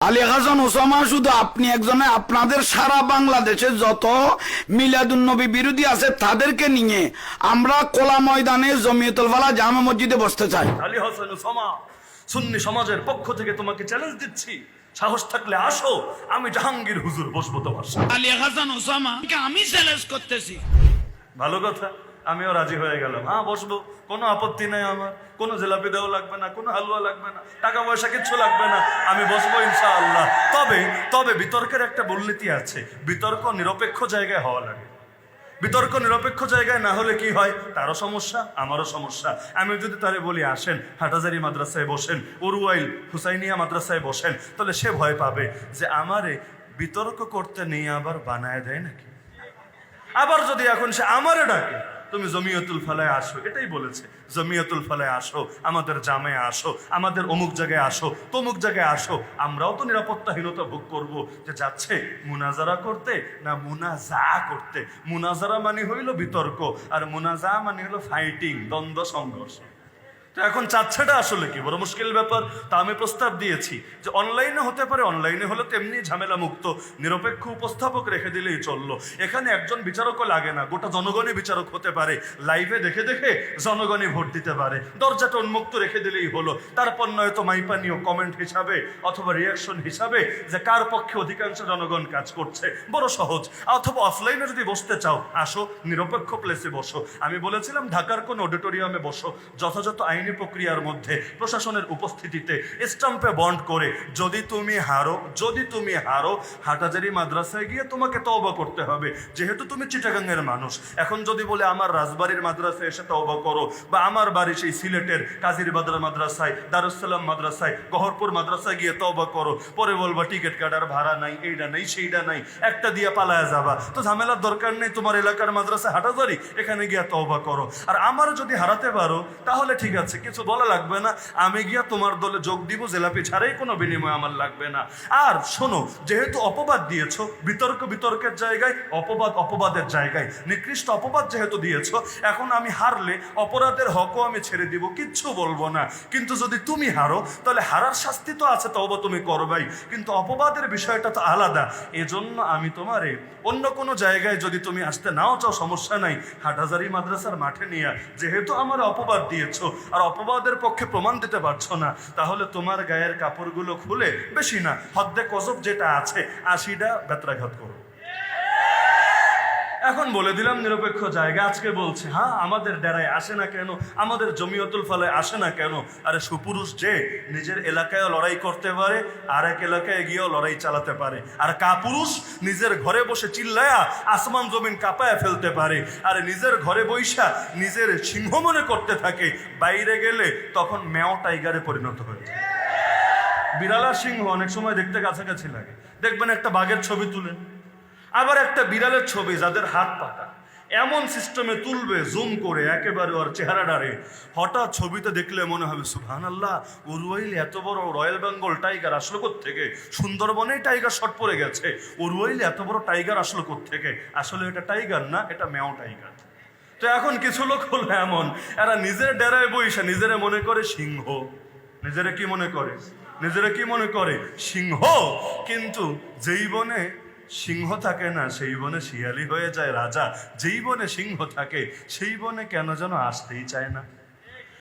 Ali Hasan Osama শুধু আপনি একজনে, আপনাদের সারা বাংলাদেশে যত মিলাদুন্নবী বিরোধী আছে তাদেরকে নিয়ে আমরা কোলা ময়দানে জমিয়তুল ফালাহ জামে মসজিদে বসতে চাই। আলী হাসান ওসামা, সুন্নি সমাজের পক্ষ থেকে তোমাকে চ্যালেঞ্জ দিচ্ছি, সাহস থাকলে আসো, আমি জাহাঙ্গীর হুজুর বসবো তোমার সাথে। আলী হাসান ওসামা আমি চ্যালেঞ্জ করতেছি। ভালো কথা, আমিও রাজি হয়ে গেলাম। হ্যাঁ, বসবো, কোনো আপত্তি নাই আমার। কোনো জিলাপি দেওয়া লাগবে না, কোনো হালুয়া লাগবে না, টাকা পয়সা কিচ্ছু লাগবে না, আমি বসবো ইনশাআল্লাহ। তবে বিতর্কের একটা মূলনীতি আছে, বিতর্ক নিরপেক্ষ জায়গায় হওয়া লাগে। বিতর্ক নিরপেক্ষ জায়গায় না হলে কি হয়, তারও সমস্যা আমারও সমস্যা। আমি যদি তারে বলি আসেন হাটাজারি মাদ্রাসায় বসেন, উরুয়াইল হুসাইনিয়া মাদ্রাসায় বসেন, তাহলে সে ভয় পাবে যে আমারে বিতর্ক করতে নিয়ে আবার বানায় দেয় নাকি। আবার যদি এখন সে আমারে ডাকে, তুমি জমিয়তুল ফালায় আসো, এটাই বলেছে, জমিয়তুল ফালায় আসো, আমাদের জামে আসো, আমাদের অমুক জায়গায় আসো, তমুক জায়গায় আসো, আমরাও তো নিরাপত্তাহীনতা ভোগ করব। যে যাচ্ছে মুনাজারা করতে না মুনাজা করতে। মুনাজারা মানে হইল বিতর্ক, আর মুনাজা মানে হলো ফাইটিং, দ্বন্দ্ব, সংঘর্ষ। তো এখন চাচ্ছেটা আসলে কি, বড় মুশকিল ব্যাপার। তা আমি প্রস্তাব দিয়েছি যে অনলাইনে হতে পারে, অনলাইনে হলে তেমনি ঝামেলা মুক্ত, নিরপেক্ষ উপস্থাপক রেখে দিলেই চললো। এখানে একজন বিচারকও লাগে না, গোটা জনগণই বিচারক হতে পারে, লাইভে দেখে দেখে জনগণই ভোট দিতে পারে। দরজাটা উন্মুক্ত রেখে দিলেই হলো। তারপর নয়তো মাইপানীয় কমেন্ট হিসাবে অথবা রিয়াকশন হিসাবে যে কার পক্ষে অধিকাংশ জনগণ কাজ করছে, বড় সহজ। অথবা অফলাইনে যদি বসতে চাও, আসো, নিরপেক্ষ প্লেসে বসো। আমি বলেছিলাম ঢাকার কোন অডিটোরিয়ামে বসো, যথাযথ আইনি প্রক্রিয়ার মধ্যে, প্রশাসনের উপস্থিতিতে, স্টাম্পে বন্ড করে। যদি তুমি হারো হাটাজারি মাদ্রাসায় গিয়ে তোমাকে তওবা করতে হবে, যেহেতু তুমি চিটাগাংয়ের মানুষ। এখন যদি বলে আমার রাজবাড়ির মাদ্রাসায় এসে তওবা করো, বা আমার বাড়ি সেই সিলেটের কাজিরবাদরা মাদ্রাসায়, দারুসালাম মাদ্রাসায়, গহরপুর মাদ্রাসায় গিয়ে তওবা করো, পরে বলবা টিকিট কাটার ভাড়া নাই, এইটা নাই, সেইটা নাই, একটা দিয়ে পালায়া যাবা। তো ঝামেলার দরকার নেই, তোমার এলাকার মাদ্রাসা হাটাজারি, এখানে গিয়া তওবা করো। আর আমার যদি হারাতে পারো তাহলে ঠিক আছে, কিছু বলা লাগবে না, আমি গিয়া তোমার দলে যোগ দিব, জেলাপি ছাড়াই, কোনো বিনিময় আমার লাগবে না। আর শোনো, যেহেতু অপবাদ দিয়েছ, বিতর্কের জায়গায় অপবাদের জায়গায়, নিকৃষ্ট অপবাদ যেহেতু দিয়েছ, এখন আমি হারলে অপরাধের হকও আমি ছেড়ে দিব, কিচ্ছু বলবো না। কিন্তু যদি তুমি হারো, তাহলে হারার শাস্তি তো আছে, তওবা তুমি করবাই, কিন্তু অপবাদের বিষয়টা তো আলাদা। এজন্য আমি তোমারে অন্য কোনো জায়গায় যদি তুমি আসতে নাও চাও, সমস্যা নাই, হাটহাজারী মাদ্রাসার মাঠে নিয়ে, যেহেতু আমার অপবাদ দিয়েছো আর অপবাদের পক্ষে প্রমাণ দিতে পারছো না, তাহলে তোমার গায়ের কাপড়গুলো খুলে, বেশি না, হদ্দে কজব যেটা আছে 80টা বেত্রাঘাত করো। এখন বলে দিলাম নিরপেক্ষ জায়গা। আজকে বলছে হ্যাঁ আমাদের ডেরায় আসে না কেন, আমাদের জমিয়তুল ফালায় আসে না কেন। আরে সুপুরুষ যে নিজের এলাকায় লড়াই করতে পারে, আর এক এলাকায় গিয়েও লড়াই চালাতে পারে। আর কাপুরুষ নিজের ঘরে বসে চিল্লায়া আসমান জমিন কাঁপায় ফেলতে পারে। আর নিজের ঘরে বৈশা নিজের সিংহ মনে করতে থাকে, বাইরে গেলে তখন ম্যাও টাইগারে পরিণত হয়ে যায়। বিড়াল আর সিংহ অনেক সময় দেখতে কাছাকাছি লাগে, দেখবেন একটা বাঘের ছবি তুলে, আবার একটা বিড়ালের ছবি যাদের হাত পাকা, এমন সিস্টেমে তুলবে জুম করে একেবারে ওর চেহারাটারে, হঠাৎ ছবিতে দেখলে মনে হবে সুবহানাল্লাহ, উরুয়াইল এত বড় রয়্যাল বেঙ্গল টাইগার আসলো কোত্থেকে, সুন্দরবনেই টাইগার শট পড়ে গেছে, উরুয়াইল এত বড় টাইগার আসলো কোত্থেকে। আসলে এটা টাইগার না, এটা ম্যাও টাইগার। তো এখন কিছু লোক হলো এমন, এরা নিজের ডেরায় বইসা নিজেরা মনে করে সিংহ, নিজেরা কি মনে করে সিংহ, কিন্তু যেই বনে সিংহ থাকে না সেই বনে শিয়ালি হয়ে যায় রাজা, যেই বনে সিংহ থাকে সেই বনে কেন যেন আসতেই চায় না।